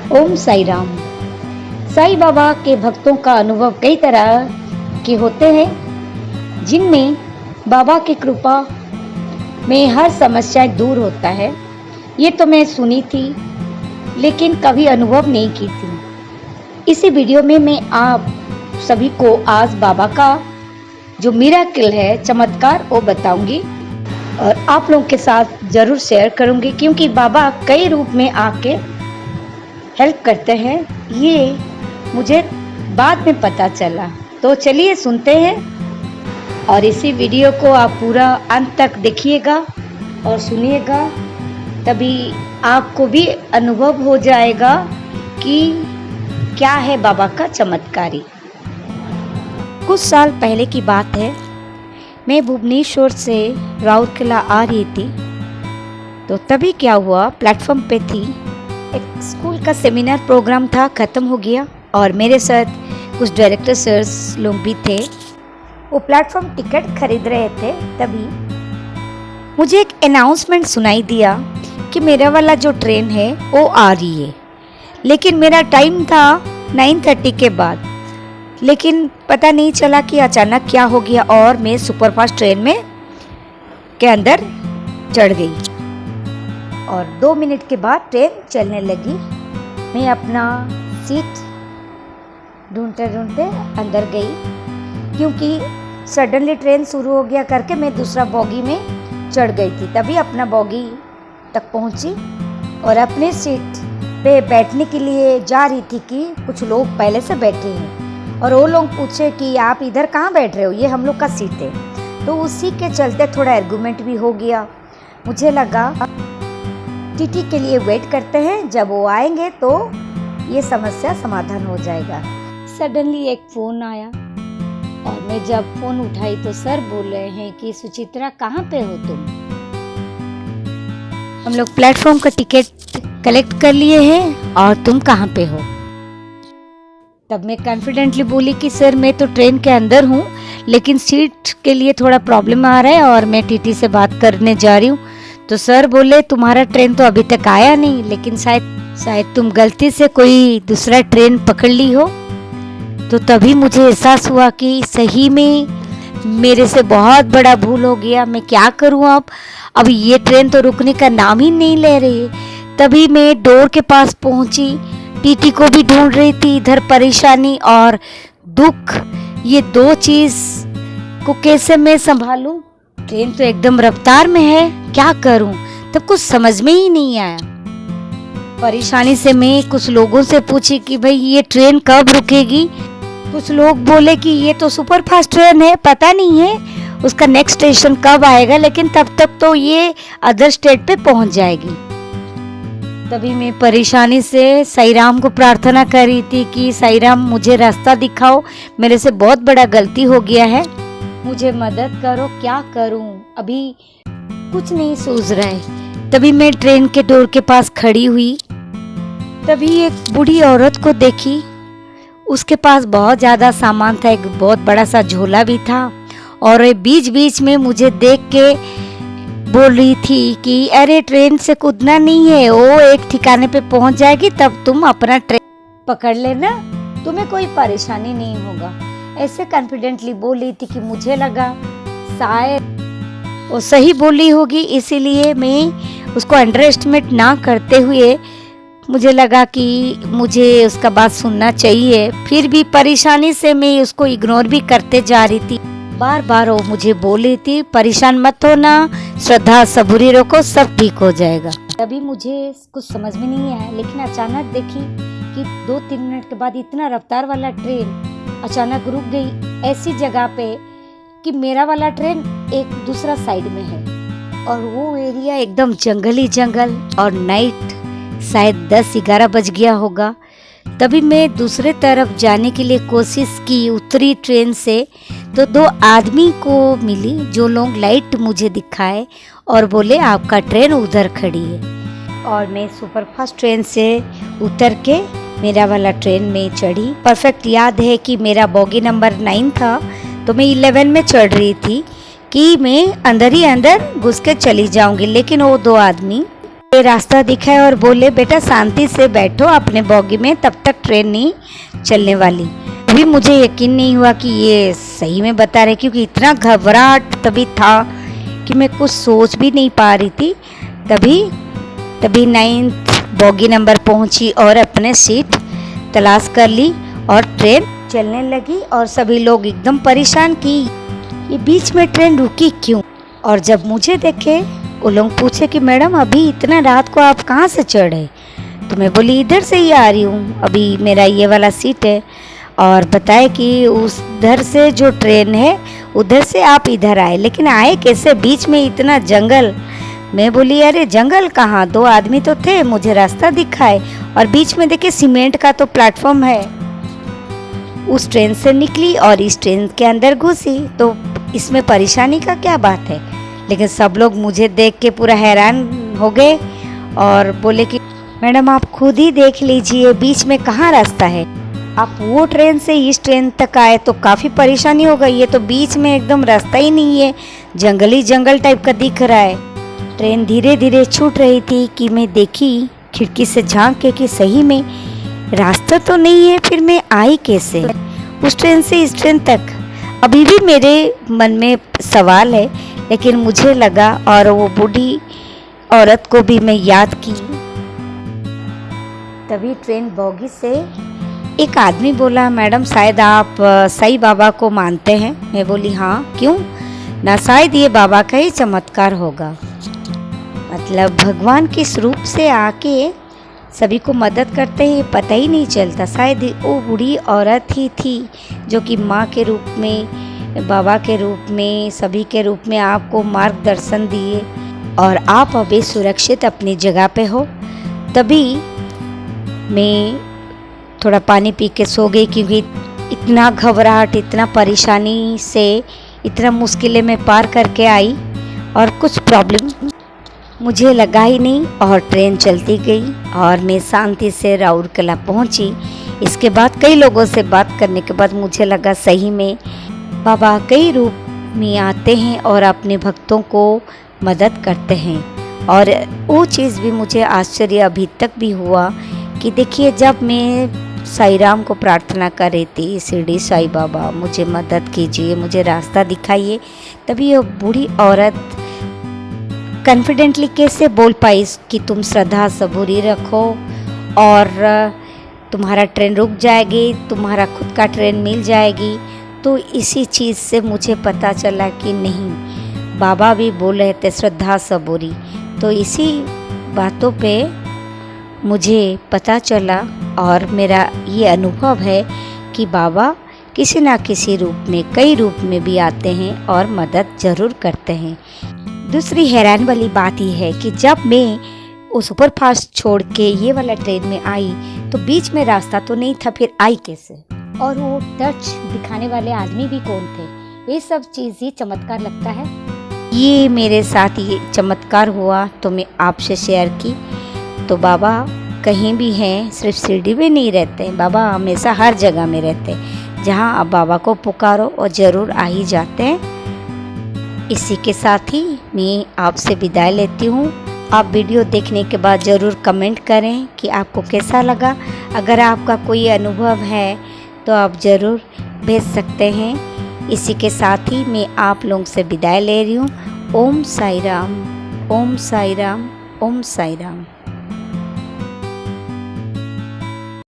ओम साई राम। साईं बाबा के भक्तों का अनुभव कई तरह के होते हैं, जिनमें बाबा की कृपा में हर समस्या दूर होता है। ये तो मैं सुनी थी, लेकिन कभी अनुभव नहीं की थी। इसी वीडियो में मैं आप सभी को आज बाबा का जो मिरेकल है, चमत्कार, वो बताऊंगी और आप लोगों के साथ जरूर शेयर करूंगी, क्योंकि बाबा कई रूप में आके हेल्प करते हैं, ये मुझे बाद में पता चला। तो चलिए सुनते हैं और इसी वीडियो को आप पूरा अंत तक देखिएगा और सुनिएगा, तभी आपको भी अनुभव हो जाएगा कि क्या है बाबा का चमत्कारी। कुछ साल पहले की बात है, मैं भुवनेश्वर से राउरकेला आ रही थी, तो तभी क्या हुआ, प्लेटफॉर्म पे थी, एक स्कूल का सेमिनार प्रोग्राम था, ख़त्म हो गया और मेरे साथ कुछ डायरेक्टर सर्स लोग भी थे। वो प्लेटफॉर्म टिकट खरीद रहे थे, तभी मुझे एक अनाउंसमेंट सुनाई दिया कि मेरा वाला जो ट्रेन है वो आ रही है, लेकिन मेरा टाइम था 9:30 के बाद। लेकिन पता नहीं चला कि अचानक क्या हो गया और मैं सुपरफास्ट ट्रेन में के अंदर चढ़ गई और 2 मिनट के बाद ट्रेन चलने लगी। मैं अपना सीट ढूंढते ढूंढते अंदर गई, क्योंकि सडनली ट्रेन शुरू हो गया करके मैं दूसरा बॉगी में चढ़ गई थी। तभी अपना बॉगी तक पहुंची और अपने सीट पे बैठने के लिए जा रही थी कि कुछ लोग पहले से बैठे हैं और वो लोग पूछे कि आप इधर कहाँ बैठ रहे हो, ये हम लोग का सीट है। तो उसी के चलते थोड़ा आर्गूमेंट भी हो गया। मुझे लगा टीटी के लिए वेट करते हैं, जब वो आएंगे तो ये समस्या समाधान हो जाएगा। सडनली एक फ़ोन आया और मैं जब फ़ोन उठाई तो सर बोल रहे हैं कि सुचित्रा कहाँ पे हो तुम? हम लोग प्लेटफॉर्म का टिकट कलेक्ट कर लिए हैं और तुम कहाँ पे हो? तब मैं कॉन्फिडेंटली बोली कि सर मैं तो ट्रेन के अंदर हूँ, लेकिन सीट के लिए थोड़ा प्रॉब्लम आ रहा है और मैं टीटी से बात करने जा रही हूँ। तो सर बोले तुम्हारा ट्रेन तो अभी तक आया नहीं, लेकिन शायद तुम गलती से कोई दूसरा ट्रेन पकड़ ली हो। तो तभी मुझे एहसास हुआ कि सही में मेरे से बहुत बड़ा भूल हो गया। मैं क्या करूँ अब ये ट्रेन तो रुकने का नाम ही नहीं ले रही। तभी मैं डोर के पास पहुंची, टीटी को भी ढूंढ रही थी, इधर परेशानी और दुख, ये दो चीज को कैसे मैं संभालूं? ट्रेन तो एकदम रफ्तार में है, क्या करूं? तब कुछ समझ में ही नहीं आया। परेशानी से मैं कुछ लोगों से पूछी कि भाई ये ट्रेन कब रुकेगी। कुछ लोग बोले कि ये तो सुपर फास्ट ट्रेन है, पता नहीं है उसका नेक्स्ट स्टेशन कब आएगा, लेकिन तब तक तो ये अदर स्टेट पे पहुंच जाएगी। तभी मैं परेशानी से साईं राम को प्रार्थना कर रही थी कि साईं राम मुझे रास्ता दिखाओ, मेरे से बहुत बड़ा गलती हो गया है, मुझे मदद करो, क्या करूं? अभी कुछ नहीं सूझ रहा है। तभी मैं ट्रेन के डोर के पास खड़ी हुई, तभी एक बूढ़ी औरत को देखी। उसके पास बहुत ज़्यादा सामान था, एक बहुत बड़ा सा झोला भी था और बीच बीच में मुझे देख के बोल रही थी कि अरे ट्रेन से कूदना नहीं है, वो एक ठिकाने पे पहुंच जाएगी, तब तुम अपना ट्रेन पकड़ लेना, तुम्हें कोई परेशानी नहीं होगा। ऐसे कॉन्फिडेंटली बोल रही थी कि मुझे लगा शायद वो सही बोली होगी, इसीलिए मैं उसको अंडर एस्टिमेट ना करते हुए मुझे लगा कि मुझे उसका बात सुनना चाहिए। फिर भी परेशानी से मैं उसको इग्नोर भी करते जा रही थी। बार बार वो मुझे बोल रही थी परेशान मत होना, श्रद्धा सबूरी रखो, सब ठीक हो जाएगा। तभी मुझे कुछ समझ में नहीं आया, लेकिन अचानक देखी कि 2-3 मिनट के बाद इतना रफ्तार वाला ट्रेन अचानक रुक गई ऐसी जगह पे कि मेरा वाला ट्रेन एक दूसरा साइड में है और वो एरिया एकदम जंगली जंगल और नाइट शायद 10-11 बज गया होगा। तभी मैं दूसरे तरफ जाने के लिए कोशिश की, उतरी ट्रेन से तो 2 आदमी को मिली जो लोग लाइट मुझे दिखाए और बोले आपका ट्रेन उधर खड़ी है। और मैं सुपरफास्ट ट्रेन से उतर के मेरा वाला ट्रेन में चढ़ी। परफेक्ट याद है कि मेरा बॉगी नंबर 9 था, तो मैं 11 में चढ़ रही थी कि मैं अंदर ही अंदर घुस के चली जाऊंगी, लेकिन वो 2 आदमी ये रास्ता दिखाया और बोले बेटा शांति से बैठो अपने बॉगी में, तब तक ट्रेन नहीं चलने वाली। अभी मुझे यकीन नहीं हुआ कि ये सही में बता रहे, क्योंकि इतना घबराहट तभी था कि मैं कुछ सोच भी नहीं पा रही थी। तभी 9th बॉगी नंबर पहुंची और अपने सीट तलाश कर ली और ट्रेन चलने लगी। और सभी लोग एकदम परेशान कि ये बीच में ट्रेन रुकी क्यों। और जब मुझे देखे वो लोग पूछे कि मैडम अभी इतना रात को आप कहाँ से चढ़े, तो मैं बोली इधर से ही आ रही हूँ, अभी मेरा ये वाला सीट है। और बताए कि उधर से जो ट्रेन है उधर से आप इधर आए, लेकिन आए कैसे, बीच में इतना जंगल। मैं बोली अरे जंगल कहाँ, 2 आदमी तो थे, मुझे रास्ता दिखाए और बीच में देखे सीमेंट का तो प्लेटफॉर्म है। उस ट्रेन से निकली और इस ट्रेन के अंदर घुसी, तो इसमें परेशानी का क्या बात है। लेकिन सब लोग मुझे देख के पूरा हैरान हो गए और बोले कि मैडम आप खुद ही देख लीजिए बीच में कहाँ रास्ता है, आप वो ट्रेन से इस ट्रेन तक आए तो काफ़ी परेशानी हो गई, ये तो बीच में एकदम रास्ता ही नहीं है, जंगली जंगल टाइप का दिख रहा है। ट्रेन धीरे धीरे छूट रही थी कि मैं देखी खिड़की से झांक के कि सही में रास्ता तो नहीं है, फिर मैं आई कैसे उस ट्रेन से इस ट्रेन तक। अभी भी मेरे मन में सवाल है, लेकिन मुझे लगा और वो बूढ़ी औरत को भी मैं याद की। तभी ट्रेन बोगी से एक आदमी बोला मैडम शायद आप साईं बाबा को मानते हैं। मैं बोली हाँ क्यों ना, शायद ये बाबा का ही चमत्कार होगा, मतलब भगवान किस रूप से आके सभी को मदद करते हैं पता ही नहीं चलता। शायद वो बूढ़ी औरत ही थी जो कि माँ के रूप में, बाबा के रूप में, सभी के रूप में आपको मार्गदर्शन दिए और आप अभी सुरक्षित अपनी जगह पे हो। तभी मैं थोड़ा पानी पी के सो गई, क्योंकि इतना घबराहट, इतना परेशानी से, इतना मुश्किलें में पार करके आई और कुछ प्रॉब्लम मुझे लगा ही नहीं और ट्रेन चलती गई और मैं शांति से राउरकेला पहुंची। इसके बाद कई लोगों से बात करने के बाद मुझे लगा सही में बाबा कई रूप में आते हैं और अपने भक्तों को मदद करते हैं। और वो चीज़ भी मुझे आश्चर्य अभी तक भी हुआ कि देखिए जब मैं साईं राम को प्रार्थना कर रही थी, शिरडी साईं बाबा मुझे मदद कीजिए, मुझे रास्ता दिखाइए, तभी वो बूढ़ी औरत कॉन्फिडेंटली कैसे बोल पाई कि तुम श्रद्धा सबूरी रखो और तुम्हारा ट्रेन रुक जाएगी, तुम्हारा खुद का ट्रेन मिल जाएगी। तो इसी चीज़ से मुझे पता चला कि नहीं, बाबा भी बोल रहे थे श्रद्धा सबूरी। तो इसी बातों पे मुझे पता चला और मेरा ये अनुभव है कि बाबा किसी ना किसी रूप में, कई रूप में भी आते हैं और मदद ज़रूर करते हैं। दूसरी हैरान वाली बात यह है कि जब मैं वो सुपर फास्ट छोड़ के ये वाला ट्रेन में आई तो बीच में रास्ता तो नहीं था, फिर आई कैसे, और वो टच दिखाने वाले आदमी भी कौन थे। ये सब चीज़ ही चमत्कार लगता है। ये मेरे साथ ये चमत्कार हुआ तो मैं आपसे शेयर की। तो बाबा कहीं भी हैं, सिर्फ शिरडी में नहीं रहते, बाबा हमेशा हर जगह में रहते, जहाँ आप बाबा को पुकारो और ज़रूर आ ही जाते हैं। इसी के साथ ही मैं आपसे विदाई लेती हूँ। आप वीडियो देखने के बाद ज़रूर कमेंट करें कि आपको कैसा लगा। अगर आपका कोई अनुभव है तो आप ज़रूर भेज सकते हैं। इसी के साथ ही मैं आप लोगों से विदाई ले रही हूँ। ओम साईं राम, ओम साईं राम, ओम साईं राम।